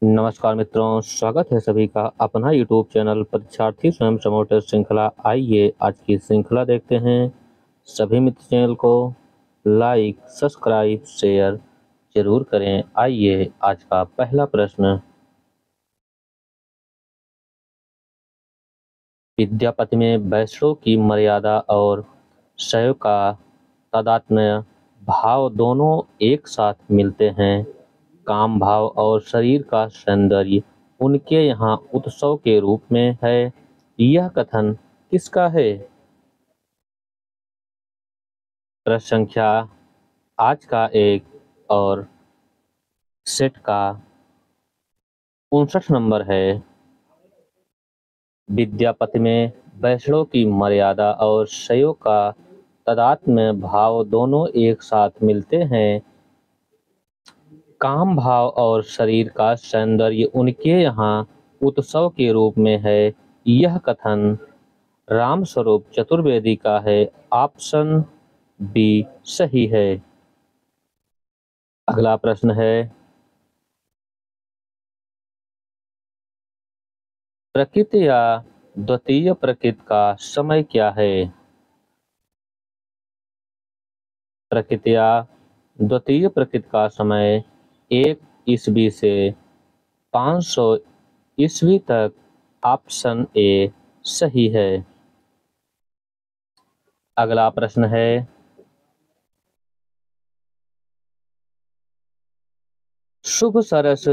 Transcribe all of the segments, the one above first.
नमस्कार मित्रों, स्वागत है सभी का अपना यूट्यूब चैनल परीक्षार्थी स्वयं प्रमोटर श्रृंखला। आइए आज की श्रृंखला देखते हैं। सभी मित्र चैनल को लाइक, सब्सक्राइब, शेयर जरूर करें। आइए आज का पहला प्रश्न। विद्यापति में वैष्णव की मर्यादा और शैव का तादात्म्य भाव दोनों एक साथ मिलते हैं। काम भाव और शरीर का सौंदर्य उनके यहाँ उत्सव के रूप में है। यह कथन किसका है? प्रश्न संख्या आज का एक और सेट का 59 नंबर है। विद्यापति में वैष्णव की मर्यादा और शैव का तादात्म्य भाव दोनों एक साथ मिलते हैं। काम भाव और शरीर का सौंदर्य उनके यहाँ उत्सव के रूप में है। यह कथन रामस्वरूप चतुर्वेदी का है। ऑप्शन बी सही है। अगला प्रश्न है, प्रकृति या द्वितीय प्रकृति का समय क्या है? प्रकृति या द्वितीय प्रकृति का समय 1 ईस्वी से 500 ईस्वी तक। ऑप्शन ए सही है। अगला प्रश्न है, शुभ सरस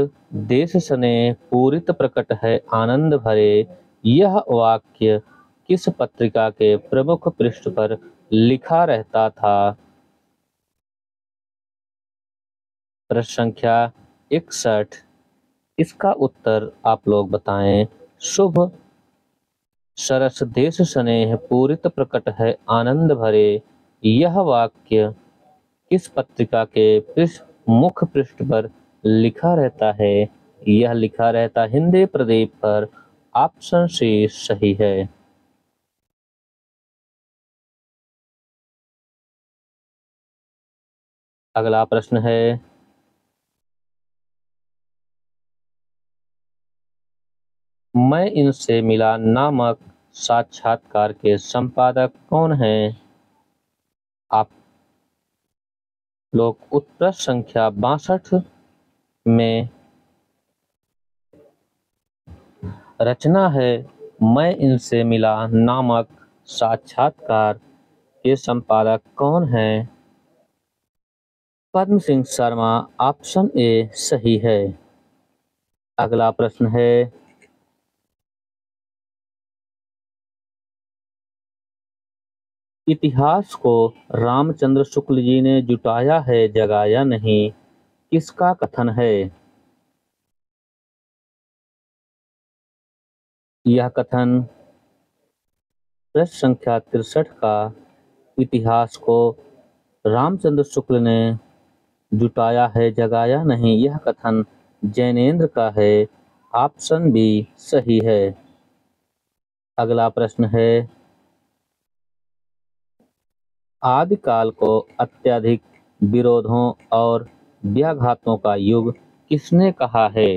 देश सने पूरित प्रकट है आनंद भरे। यह वाक्य किस पत्रिका के प्रमुख पृष्ठ पर लिखा रहता था? प्रश्न संख्या 61। इसका उत्तर आप लोग बताएं। शुभ सरस देश स्नेह पूरित प्रकट है आनंद भरे। यह वाक्य किस पत्रिका के मुख्य पृष्ठ पर लिखा रहता है? यह लिखा रहता हिंदी प्रदीप पर। ऑप्शन सी सही है। अगला प्रश्न है, मैं इनसे मिला नामक साक्षात्कार के संपादक कौन हैं? आप लोग उत्तर संख्या 62 में रचना है मैं इनसे मिला नामक साक्षात्कार के संपादक कौन हैं? पद्म सिंह शर्मा। ऑप्शन ए सही है। अगला प्रश्न है, इतिहास को रामचंद्र शुक्ल जी ने जुटाया है जगाया नहीं, किसका कथन है? यह कथन प्रश्न संख्या 63 का इतिहास को रामचंद्र शुक्ल ने जुटाया है जगाया नहीं, यह कथन जैनेन्द्र का है। ऑप्शन बी सही है। अगला प्रश्न है, आदिकाल को अत्यधिक विरोधों और व्याघातों का युग किसने कहा है?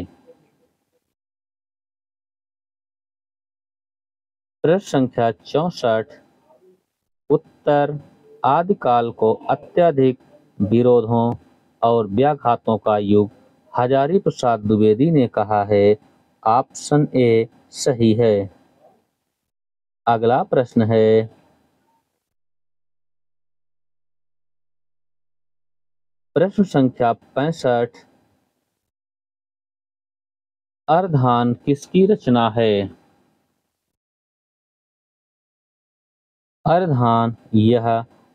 प्रश्न संख्या 64। उत्तर, आदिकाल को अत्यधिक विरोधों और व्याघातों का युग हजारी प्रसाद द्विवेदी ने कहा है। ऑप्शन ए सही है। अगला प्रश्न है, प्रश्न संख्या 65। अर्धान किसकी रचना है? अर्धान यह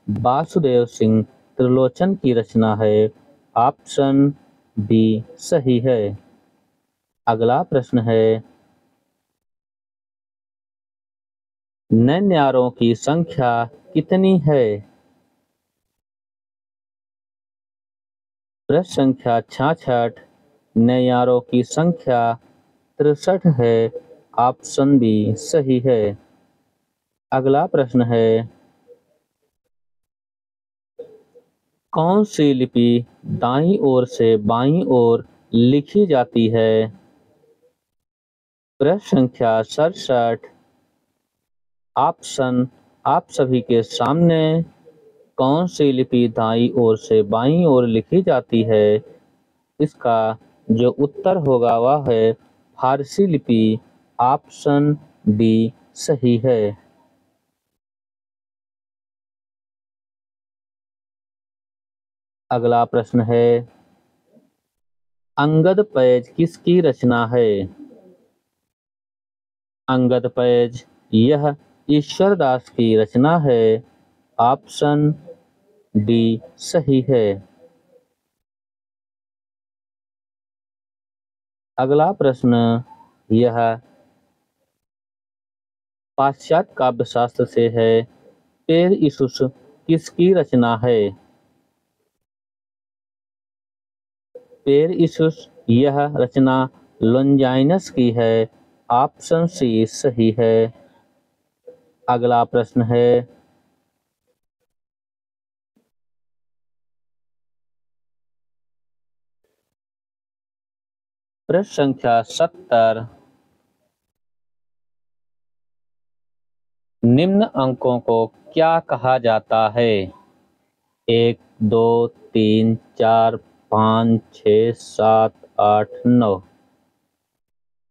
वासुदेव सिंह त्रिलोचन की रचना है। ऑप्शन बी सही है। अगला प्रश्न है, नैन्यारों की संख्या कितनी है? प्रश्न संख्या 66। नैयारों की संख्या 63 है। ऑप्शन बी सही है। अगला प्रश्न है, कौन सी लिपि दाईं ओर से बाईं ओर लिखी जाती है? प्रश्न संख्या 67 ऑप्शन आप सभी के सामने कौन सी लिपि दाईं ओर से बाईं ओर लिखी जाती है? इसका जो उत्तर होगा वह है फारसी लिपि। ऑप्शन डी सही है। अगला प्रश्न है अंगद पैज किसकी रचना है? अंगद पैज यह ईश्वरदास की रचना है। ऑप्शन डी सही है। अगला प्रश्न यह पाश्चात्य काव्यशास्त्र से है। पेरइसुस किसकी रचना है? पेरइसुस यह रचना लॉन्जाइनस की है। ऑप्शन सी सही है। अगला प्रश्न है प्रश्न संख्या 70 निम्न अंकों को क्या कहा जाता है? 1, 2, 3, 4, 5, 6, 7, 8, 9।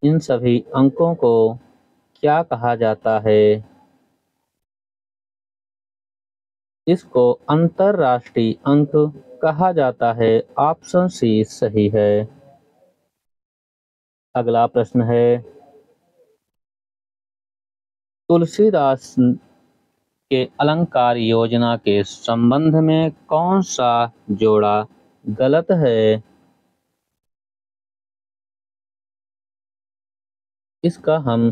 इन सभी अंकों को क्या कहा जाता है? इसको अंतरराष्ट्रीय अंक कहा जाता है। ऑप्शन सी सही है। अगला प्रश्न है तुलसीदास के अलंकार योजना के संबंध में कौन सा जोड़ा गलत है? इसका हम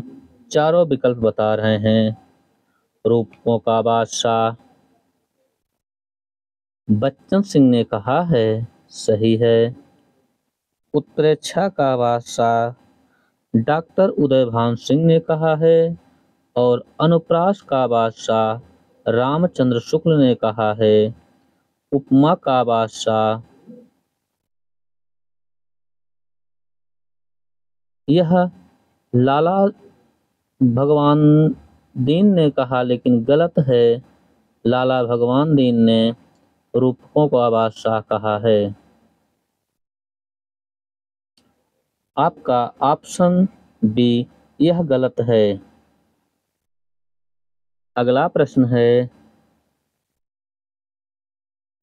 चारों विकल्प बता रहे हैं। रूपकों का बादशाह बच्चन सिंह ने कहा है सही है। उत्प्रेक्षा का बादशाह डॉक्टर उदयभान सिंह ने कहा है और अनुप्रास का बादशाह रामचंद्र शुक्ल ने कहा है। उपमा का बादशाह यह लाला भगवान दीन ने कहा, लेकिन गलत है। लाला भगवान दीन ने रूपकों का बादशाह कहा है। आपका ऑप्शन बी यह गलत है। अगला प्रश्न है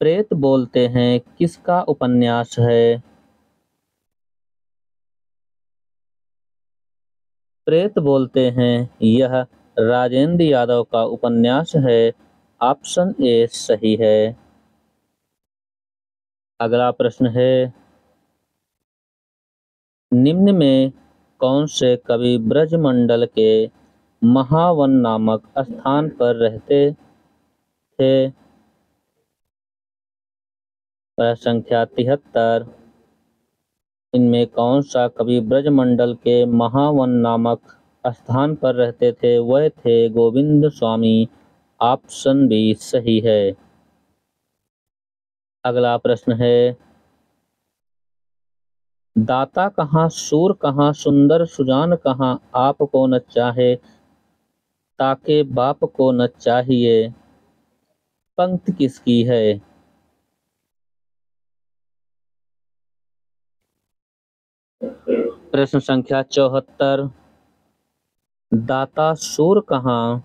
प्रेत बोलते हैं किसका उपन्यास है? प्रेत बोलते हैं यह राजेंद्र यादव का उपन्यास है। ऑप्शन ए सही है। अगला प्रश्न है निम्न में कौन से कवि ब्रजमंडल के महावन नामक स्थान पर रहते थे? प्रश्न संख्या 73 इनमें कौन सा कवि ब्रजमंडल के महावन नामक स्थान पर रहते थे? वह थे गोविंद स्वामी। ऑप्शन बी सही है। अगला प्रश्न है दाता कहाँ सूर कहाँ सुंदर सुजान कहाँ आपको न चाहे ताके बाप को न चाहिए पंक्ति किसकी है? प्रश्न संख्या 74 दाता सूर कहाँ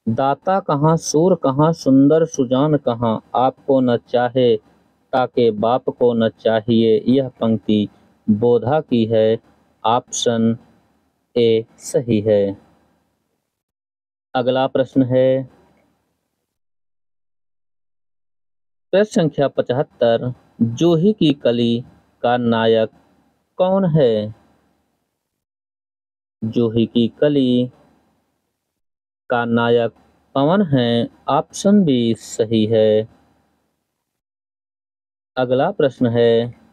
दाता कहाँ सूर कहाँ सुंदर सुजान कहाँ आपको न चाहे ताके बाप को न चाहिए यह पंक्ति बोधा की है। ऑप्शन ए सही है। अगला प्रश्न है प्रश्न संख्या 75 जूही की कली का नायक कौन है? जूही की कली का नायक पवन है। ऑप्शन बी सही है। अगला प्रश्न है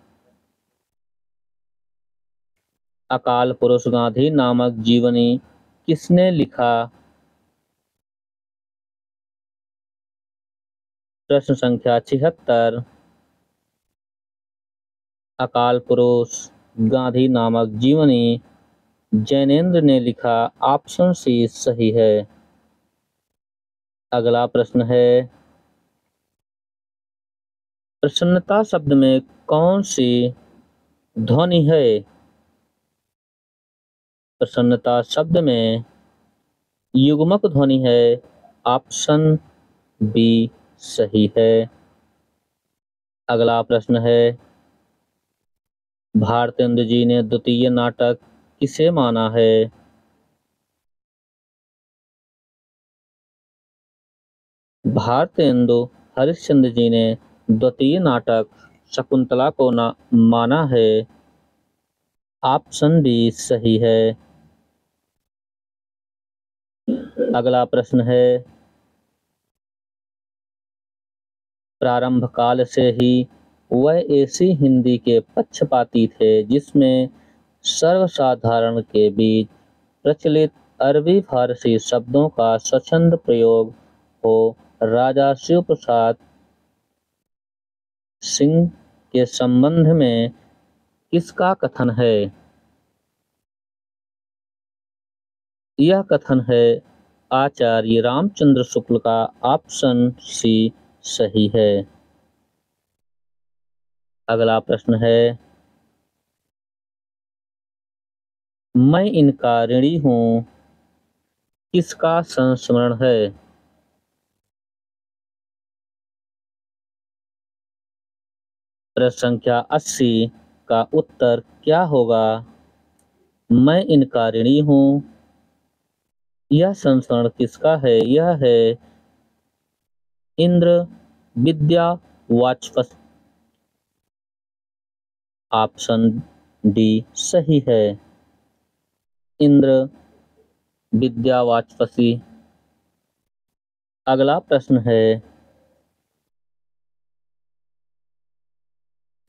अकाल पुरुष गांधी नामक जीवनी किसने लिखा? प्रश्न संख्या 76 अकाल पुरुष गांधी नामक जीवनी जैनेन्द्र ने लिखा। ऑप्शन सी सही है। अगला प्रश्न है, प्रसन्नता शब्द में कौन सी ध्वनि है? प्रसन्नता शब्द में युग्मक ध्वनि है। ऑप्शन बी सही है। अगला प्रश्न है, भारतेंदु जी ने द्वितीय नाटक किसे माना है? भारतेंदु हरिश्चंद्र जी ने द्वितीय नाटक शकुंतला को माना है। ऑप्शन बी सही है। अगला प्रश्न है, प्रारंभ काल से ही वह ऐसी हिंदी के पक्षपाती थे जिसमें सर्वसाधारण के बीच प्रचलित अरबी फारसी शब्दों का स्वच्छंद प्रयोग हो। राजा शिव प्रसाद सिंह के संबंध में किसका कथन है? यह कथन है आचार्य रामचंद्र शुक्ल का। ऑप्शन सी सही है। अगला प्रश्न है, मैं इनका ऋणी हूं किसका संस्मरण है? प्रश्न संख्या 80 का उत्तर क्या होगा? मैं इनका ऋणी हूं। यह संस्मरण किसका है? यह है इंद्र विद्या वाचस्पति। ऑप्शन डी सही है। इंद्र विद्या वाचस्पति। अगला प्रश्न है,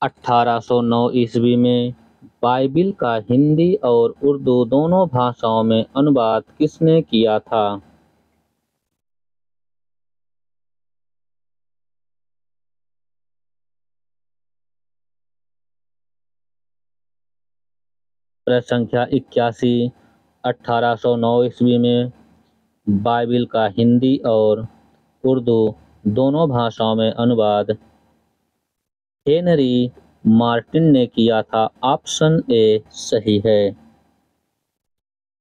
1809 ईस्वी में बाइबिल का हिंदी और उर्दू दोनों भाषाओं में अनुवाद किसने किया था? प्रश्न संख्या 81, 1809 ईस्वी में बाइबिल का हिंदी और उर्दू दोनों भाषाओं में अनुवाद हेनरी मार्टिन ने किया था। ऑप्शन ए सही है।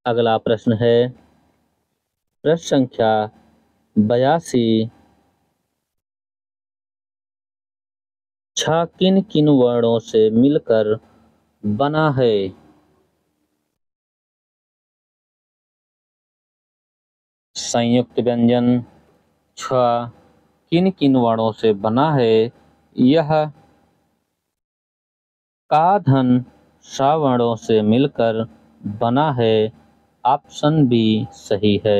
अगला प्रश्न है, प्रश्न संख्या 82, छ किन किन वर्णों से मिलकर बना है? संयुक्त व्यंजन छ किन किन वर्णों से बना है? यह का धन सा वर्णों से मिलकर बना है। ऑप्शन बी सही है।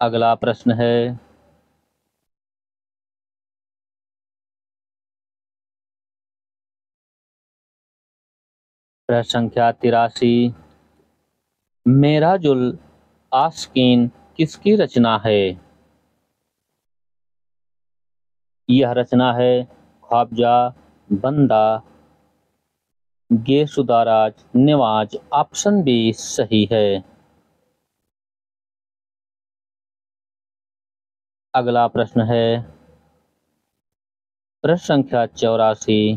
अगला प्रश्न है, प्रश्न संख्या 83, मेराजुल आस्कीन किसकी रचना है? यह रचना है ख्वाजा बंदा गेसुदाराज नेवाज। ऑप्शन बी सही है। अगला प्रश्न है, प्रश्न संख्या 84,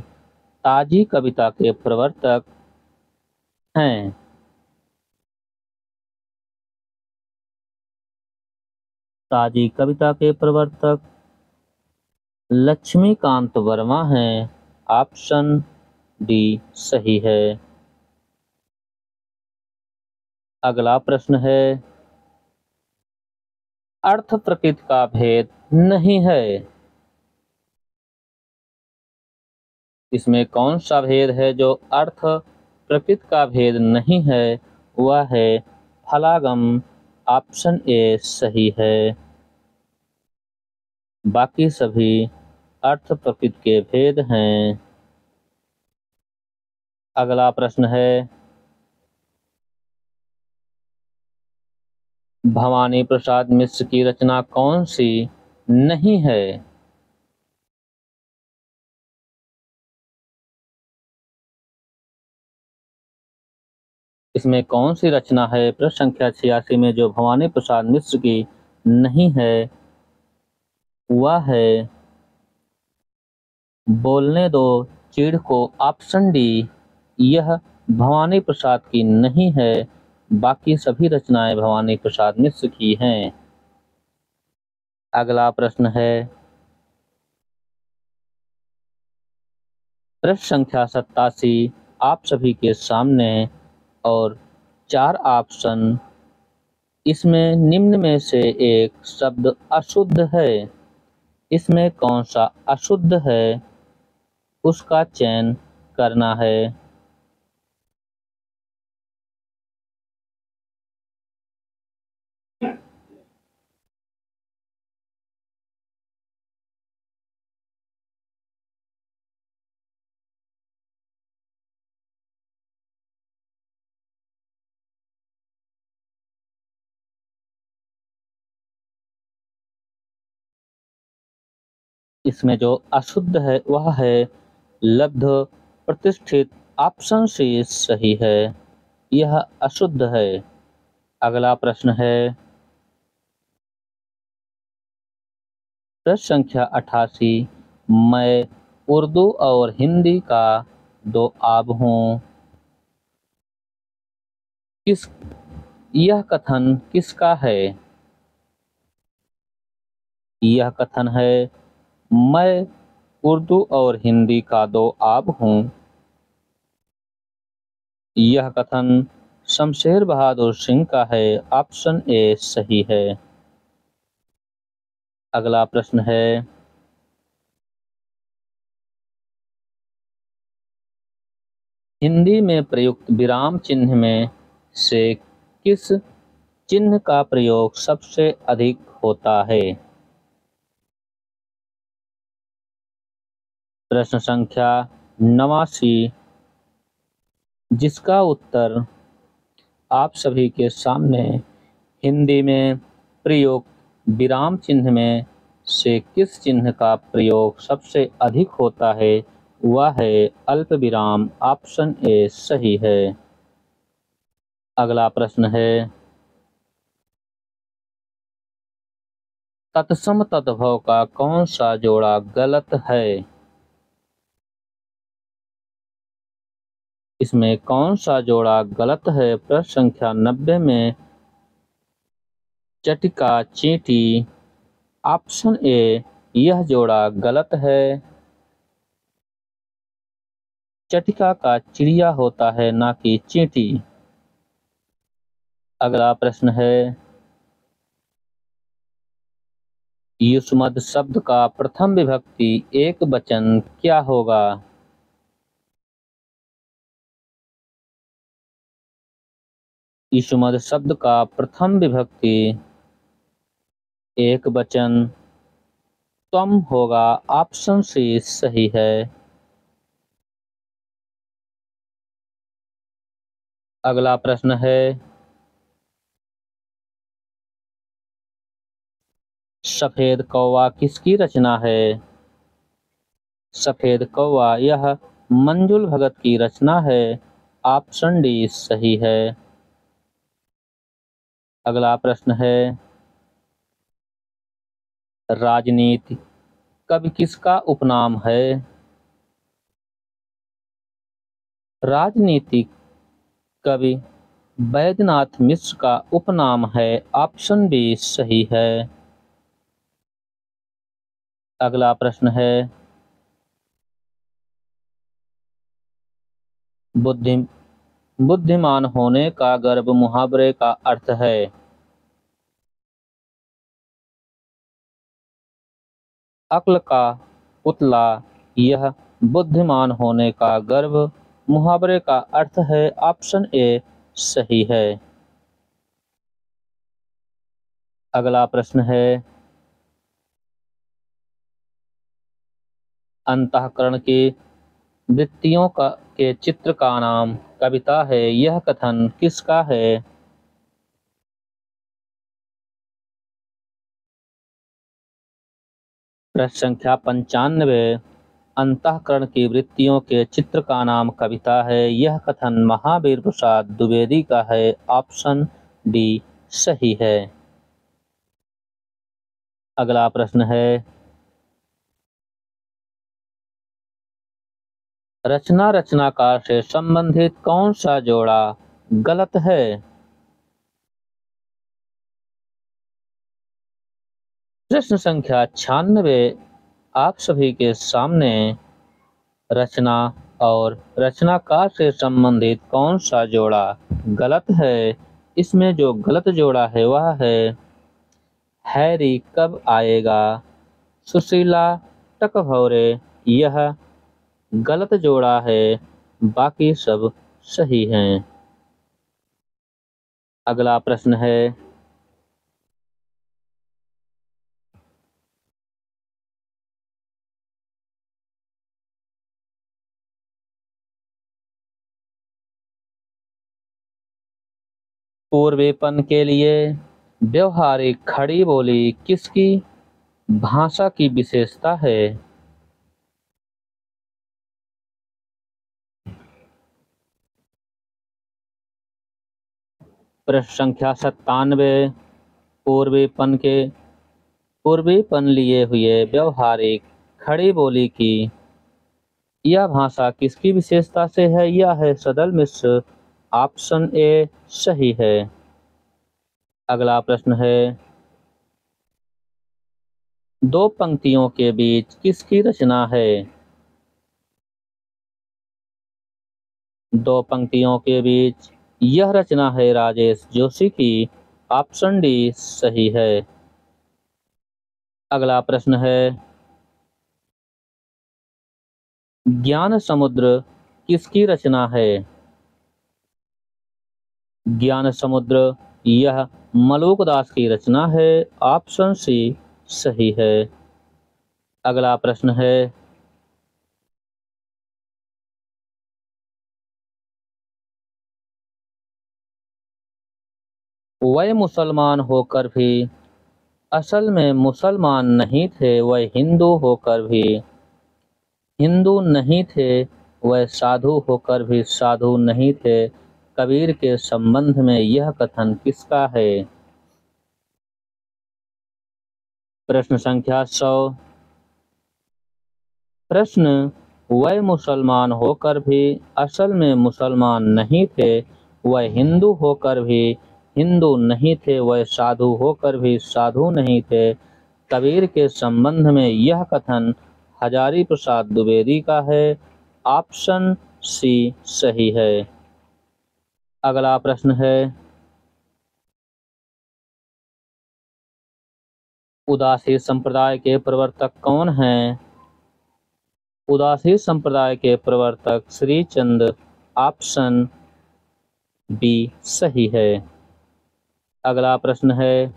ताजी कविता के प्रवर्तक हैं? ताजी कविता के प्रवर्तक लक्ष्मीकांत वर्मा हैं। ऑप्शन डी सही है। अगला प्रश्न है, अर्थ प्रकृति का भेद नहीं है। इसमें कौन सा भेद है जो अर्थ प्रकृति का भेद नहीं है? वह है फलागम। ऑप्शन ए सही है। बाकी सभी अर्थ प्रकृति के भेद हैं। अगला प्रश्न है, भवानी प्रसाद मिश्र की रचना कौन सी नहीं है? इसमें कौन सी रचना है प्रश्न संख्या 86 में जो भवानी प्रसाद मिश्र की नहीं है? वह है बोलने दो चिढ़ को। ऑप्शन डी, यह भवानी प्रसाद की नहीं है, बाकी सभी रचनाएं भवानी प्रसाद मिश्र की हैं। अगला प्रश्न है प्रश्न संख्या 87 आप सभी के सामने और 4 ऑप्शन। इसमें निम्न में से एक शब्द अशुद्ध है, इसमें कौन सा अशुद्ध है उसका चयन करना है। इसमें जो अशुद्ध है वह है लब्ध प्रतिष्ठित। ऑप्शन सी सही है, यह अशुद्ध है। अगला प्रश्न है प्रश्न संख्या 88 मैं उर्दू और हिंदी का दो आब हूँ। किस यह कथन किसका है? यह कथन है मैं उर्दू और हिंदी का दो आब हूँ। यह कथन शमशेर बहादुर सिंह का है। ऑप्शन ए सही है। अगला प्रश्न है हिंदी में प्रयुक्त विराम चिन्ह में से किस चिन्ह का प्रयोग सबसे अधिक होता है? प्रश्न संख्या 89 जिसका उत्तर आप सभी के सामने हिंदी में प्रयुक्त विराम चिन्ह में से किस चिन्ह का प्रयोग सबसे अधिक होता है वह है अल्प विराम। ऑप्शन ए सही है। अगला प्रश्न है तत्सम तद्भव का कौन सा जोड़ा गलत है? इसमें कौन सा जोड़ा गलत है? प्रश्न संख्या 90 में चटिका चींटी। ऑप्शन ए यह जोड़ा गलत है। चटिका का चिड़िया होता है ना कि चींटी। अगला प्रश्न है युष्मद् शब्द का प्रथम विभक्ति एक वचन क्या होगा? युष्मद् शब्द का प्रथम विभक्ति एक वचन त्वम होगा। ऑप्शन सी सही है। अगला प्रश्न है सफेद कौवा किसकी रचना है? सफेद कौवा यह मंजुल भगत की रचना है। ऑप्शन डी सही है। अगला प्रश्न है राजनीति कवि किसका उपनाम है? राजनीतिक कवि बैद्यनाथ मिश्र का उपनाम है। ऑप्शन बी सही है। अगला प्रश्न है बुद्धि बुद्धिमान होने का गर्व मुहावरे का अर्थ है। अक्ल का पुतला यह बुद्धिमान होने का गर्व मुहावरे का अर्थ है। ऑप्शन ए सही है। अगला प्रश्न है अंतःकरण की वृत्तियों का के चित्र का नाम कविता है। यह कथन किसका है? प्रश्न संख्या 95 अंतःकरण की वृत्तियों के चित्र का नाम कविता है। यह कथन महावीर प्रसाद द्विवेदी का है। ऑप्शन डी सही है। अगला प्रश्न है, रचना रचनाकार से संबंधित कौन सा जोड़ा गलत है? प्रश्न संख्या 96 आप सभी के सामने रचना और रचनाकार से संबंधित कौन सा जोड़ा गलत है। इसमें जो गलत जोड़ा है वह है हैरी कब आएगा, सुशीला टकभौरे। यह गलत जोड़ा है, बाकी सब सही हैं। अगला प्रश्न है, पूर्वेपन के लिए व्यवहारिक खड़ी बोली किसकी भाषा की विशेषता है? प्रश्न संख्या 97 पूर्वेपन लिए हुए व्यवहारिक खड़ी बोली की यह भाषा किसकी विशेषता से है? यह है सदल मिश्र। ऑप्शन ए सही है। अगला प्रश्न है, दो पंक्तियों के बीच किसकी रचना है? दो पंक्तियों के बीच यह रचना है राजेश जोशी की। ऑप्शन डी सही है। अगला प्रश्न है, ज्ञान समुद्र किसकी रचना है? ज्ञान समुद्र यह मलूक दास की रचना है। ऑप्शन सी सही है। अगला प्रश्न है, वह मुसलमान होकर भी असल में मुसलमान नहीं थे, वह हिंदू होकर भी हिंदू नहीं थे, वह साधु होकर भी साधु नहीं थे। कबीर के संबंध में यह कथन किसका है? प्रश्न संख्या 100 प्रश्न, वह मुसलमान होकर भी असल में मुसलमान नहीं थे, वह हिंदू होकर भी हिंदू नहीं थे, वह साधु होकर भी साधु नहीं थे। कबीर के संबंध में यह कथन हजारी प्रसाद द्विवेदी का है। ऑप्शन सी सही है। अगला प्रश्न है, उदासी संप्रदाय के प्रवर्तक कौन हैं? उदासी संप्रदाय के प्रवर्तक श्री चंद। ऑप्शन बी सही है। अगला प्रश्न है,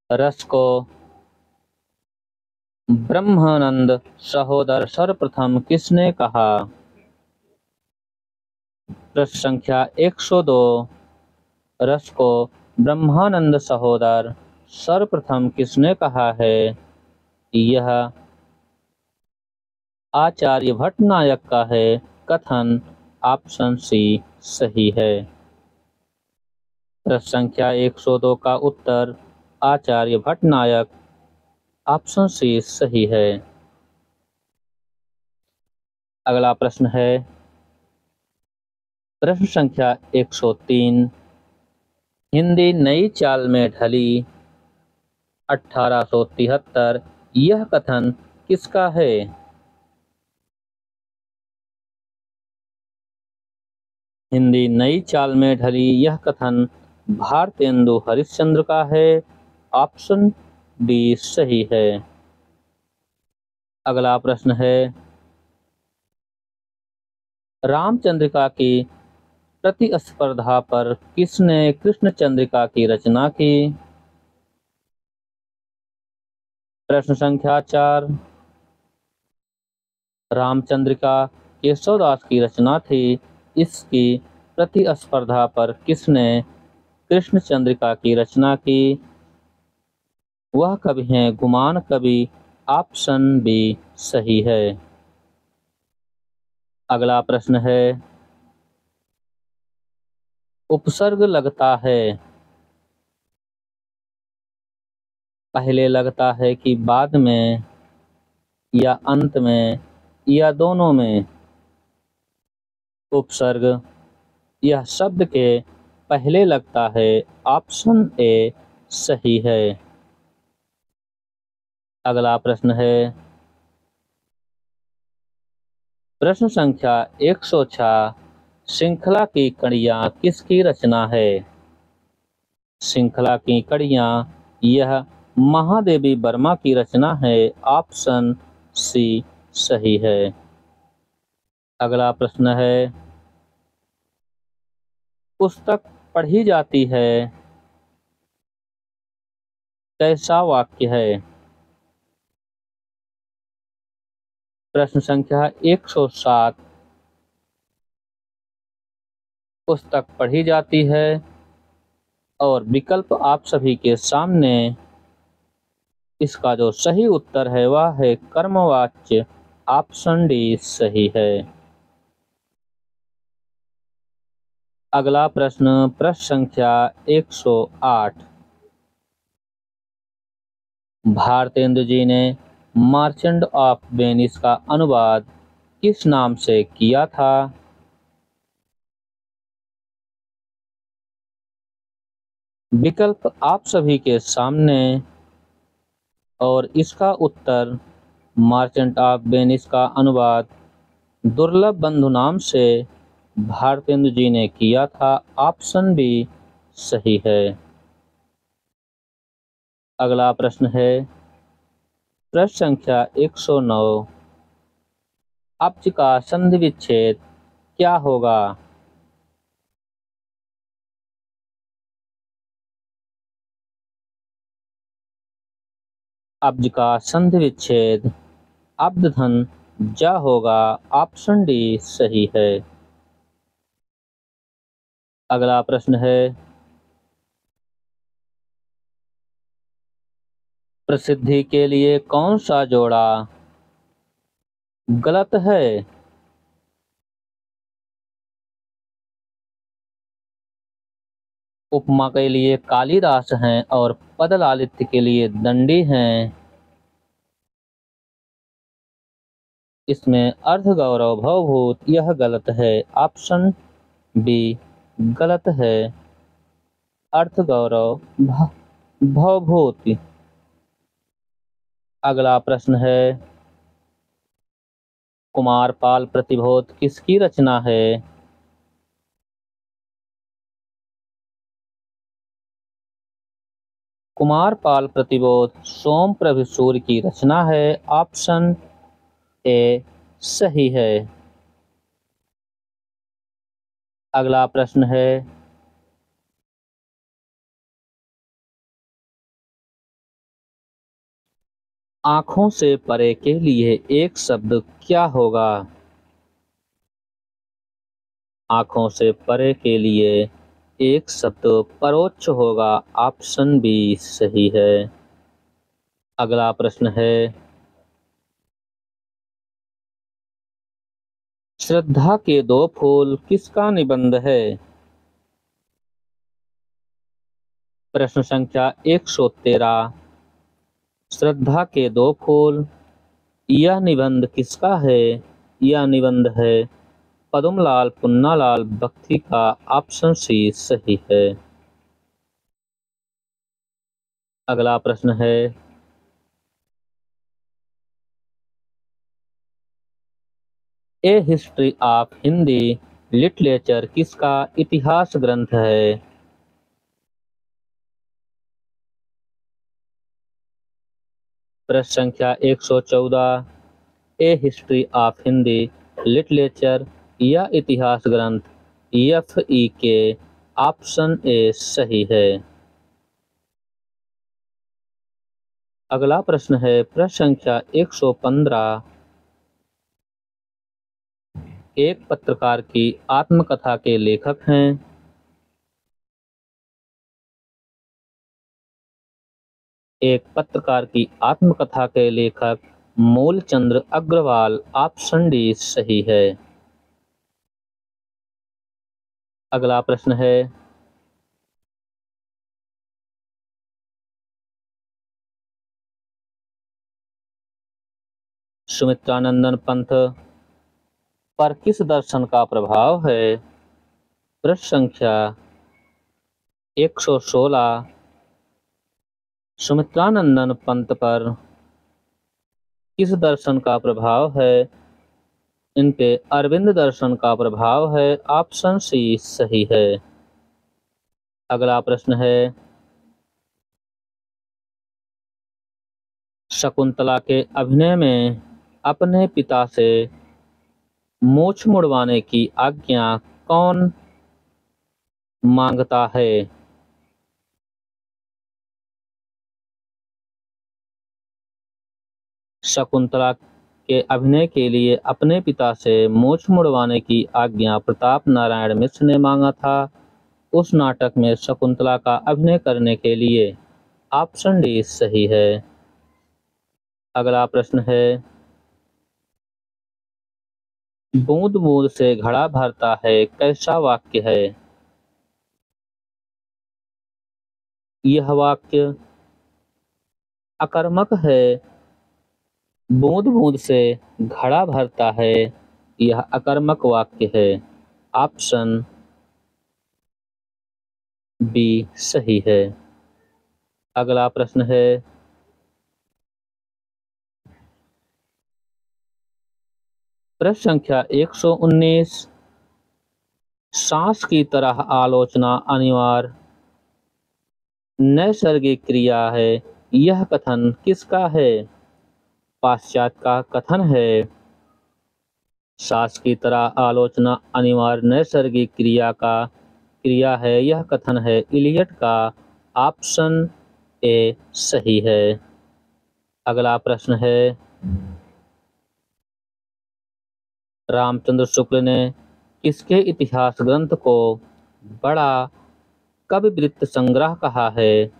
रस को ब्रह्मानंद सहोदर सर्वप्रथम किसने कहा? प्रश्न संख्या 102 रस को ब्रह्मानंद सहोदर सर्वप्रथम किसने कहा है? यह आचार्य भट्टनायक का है कथन। ऑप्शन सी सही है। प्रश्न संख्या 102 का उत्तर आचार्य भट्टनायक। ऑप्शन सी सही है। अगला प्रश्न है, प्रश्न संख्या 103 हिंदी नई चाल में ढली 1873 यह कथन किसका है? हिंदी नई चाल में ढली यह कथन भारतेंदु हरिश्चंद्र का है। ऑप्शन डी सही है। अगला प्रश्न है, रामचंद्रिका की प्रतिस्पर्धा पर किसने कृष्ण चंद्रिका की रचना की? प्रश्न संख्या 4 रामचंद्रिका केशवदास की रचना थी। इसकी प्रतिस्पर्धा पर किसने कृष्ण चंद्रिका की रचना की? वह कवि हैं गुमान कवि। ऑप्शन बी सही है। अगला प्रश्न है, उपसर्ग लगता है, पहले लगता है कि बाद में, या अंत में, या दोनों में? उपसर्ग यह शब्द के पहले लगता है। ऑप्शन ए सही है। अगला प्रश्न है, प्रश्न संख्या 106, श्रृंखला की कड़ियाँ किसकी रचना है? श्रृंखला की कड़ियाँ यह महादेवी वर्मा की रचना है। ऑप्शन सी सही है। अगला प्रश्न है, पुस्तक पढ़ी जाती है, कैसा वाक्य है? प्रश्न संख्या 107, पुस्तक पढ़ी जाती है, और विकल्प आप सभी के सामने। इसका जो सही उत्तर है वह है कर्मवाच्य। ऑप्शन डी सही है। अगला प्रश्न, प्रश्न संख्या 108, भारतेंदु जी ने मर्चेंट ऑफ वेनिस का अनुवाद किस नाम से किया था? विकल्प आप सभी के सामने, और इसका उत्तर मर्चेंट ऑफ वेनिस का अनुवाद दुर्लभ बंधु नाम से भारतेंदु जी ने किया था। ऑप्शन बी सही है। अगला प्रश्न है, प्रश्न संख्या 109, अब्ज का संधि विच्छेद क्या होगा? अब्ज का संधि विच्छेद अब्धधन जा होगा। ऑप्शन डी सही है। अगला प्रश्न है, प्रसिद्धि के लिए कौन सा जोड़ा गलत है? उपमा के लिए कालिदास हैं और पदलालित्य के लिए दंडी हैं। इसमें अर्थ गौरव भवभूत यह गलत है। ऑप्शन बी गलत है। अर्थ गौरव भवभूत। अगला प्रश्न है, कुमारपाल प्रतिभोध किसकी रचना है? कुमारपाल प्रतिबोध सोमप्रभु सूर्य की रचना है। ऑप्शन ए सही है। अगला प्रश्न है, आंखों से परे के लिए एक शब्द क्या होगा? आंखों से परे के लिए एक शब्द परोक्ष होगा। ऑप्शन बी सही है। अगला प्रश्न है, श्रद्धा के दो फूल किसका निबंध है? प्रश्न संख्या 113, श्रद्धा के दो फूल यह निबंध किसका है? यह निबंध है पद्मलाल पुन्नालाल बख्ती का। ऑप्शन सी सही है। अगला प्रश्न है, ए हिस्ट्री ऑफ हिंदी लिटरेचर किसका इतिहास ग्रंथ है? प्रश्न संख्या 114, ए हिस्ट्री ऑफ हिंदी लिटरेचर या इतिहास ग्रंथ FE के। ऑप्शन ए सही है। अगला प्रश्न है, प्रश्न संख्या 115, एक पत्रकार की आत्मकथा के लेखक हैं। एक पत्रकार की आत्मकथा के लेखक मूलचंद्र अग्रवाल। ऑप्शन डी सही है। अगला प्रश्न है, सुमित्रानंदन पंथ पर किस दर्शन का प्रभाव है? प्रश्न संख्या 116। सुमित्रानंदन पंथ पर किस दर्शन का प्रभाव है? इन पे अरविंद दर्शन का प्रभाव है। ऑप्शन सी सही है। अगला प्रश्न है, शकुंतला के अभिनय में अपने पिता से मूछ मुड़वाने की आज्ञा कौन मांगता है? शकुंतला के अभिनय के लिए अपने पिता से मूछ मुड़वाने की आज्ञा प्रताप नारायण मिश्र ने मांगा था। उस नाटक में शकुंतला का अभिनय करने के लिए। ऑप्शन डी सही है। अगला प्रश्न है, बूंद बूंद से घड़ा भरता है कैसा वाक्य है? यह वाक्य अकर्मक है। बूंद बूंद से घड़ा भरता है, यह अकर्मक वाक्य है। ऑप्शन बी सही है। अगला प्रश्न है, प्रश्न संख्या 119। सांस की तरह आलोचना अनिवार्य नैसर्गिक क्रिया है, यह कथन किसका है? पाश्चात्य का कथन है। सांस की तरह आलोचना अनिवार्य नैसर्गिक क्रिया है, यह कथन है इलियट का। ऑप्शन ए सही है। अगला प्रश्न है, रामचंद्र शुक्ल ने किसके इतिहास ग्रंथ को बड़ा कविवृत्त संग्रह कहा है?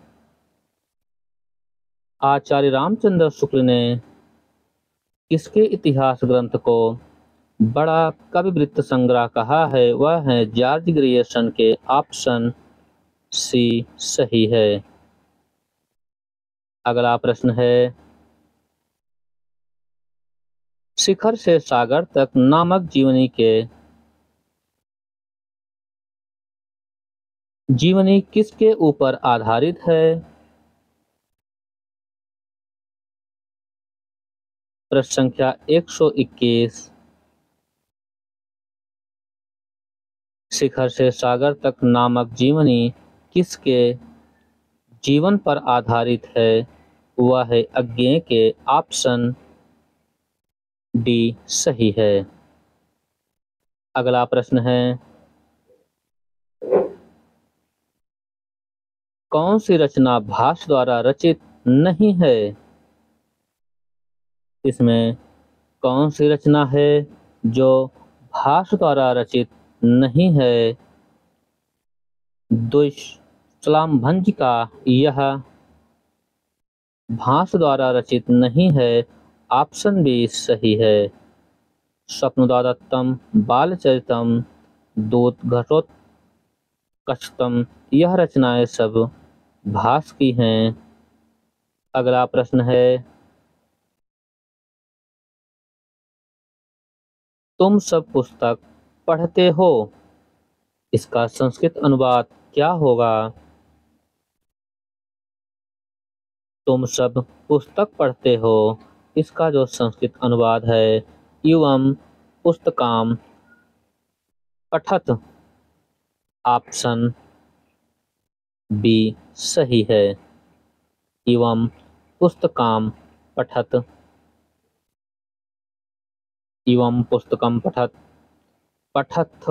आचार्य रामचंद्र शुक्ल ने किसके इतिहास ग्रंथ को बड़ा कविवृत्त संग्रह कहा है? वह है जॉर्ज ग्रियर्सन के। ऑप्शन सी सही है। अगला प्रश्न है, शिखर से सागर तक नामक जीवनी किसके ऊपर आधारित है? प्रश्न संख्या 121। शिखर से सागर तक नामक जीवनी किसके जीवन पर आधारित है? वह है अज्ञेय के। ऑप्शन डी सही है। अगला प्रश्न है, कौन सी रचना भास द्वारा रचित नहीं है? इसमें कौन सी रचना है जो भास द्वारा रचित नहीं है? दुष्चलाम्भंजिका यह भास द्वारा रचित नहीं है। ऑप्शन बी सही है। स्वप्नदादत्तम, बालचरितम, दूतघटोत्कचतम यह रचनाएं सब भास की हैं। अगला प्रश्न है, तुम सब पुस्तक पढ़ते हो, इसका संस्कृत अनुवाद क्या होगा? तुम सब पुस्तक पढ़ते हो, इसका जो संस्कृत अनुवाद है युवम पुस्तकाम पठत। ऑप्शन बी सही है। युवम पुस्तकाम पठत, युवम पुस्तकम पठत, पठथ।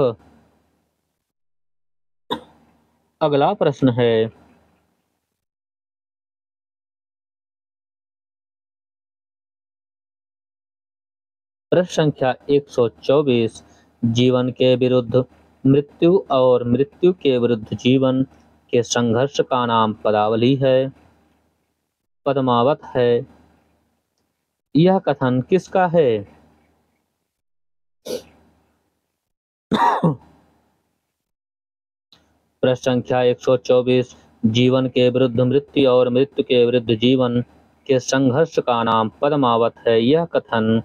अगला प्रश्न है, प्रश्न संख्या 124। जीवन के विरुद्ध मृत्यु और मृत्यु के विरुद्ध जीवन के संघर्ष का नाम पदावली है। पद्मावत है। यह कथन किसका है? प्रश्न संख्या 124। जीवन के विरुद्ध मृत्यु और मृत्यु के विरुद्ध जीवन के संघर्ष का नाम पद्मावत है। यह कथन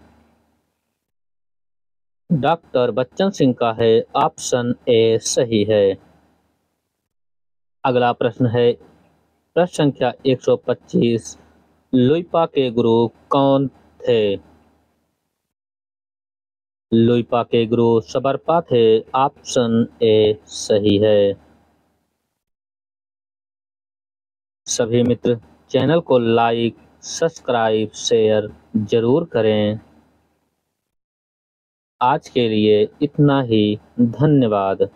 डॉक्टर बच्चन सिंह का है। ऑप्शन ए सही है। अगला प्रश्न है प्रश्न संख्या 125। लुइपा के गुरु कौन थे? लुइपा के गुरु सबरपा थे। ऑप्शन ए सही है। सभी मित्र चैनल को लाइक, सब्सक्राइब, शेयर जरूर करें। आज के लिए इतना ही। धन्यवाद।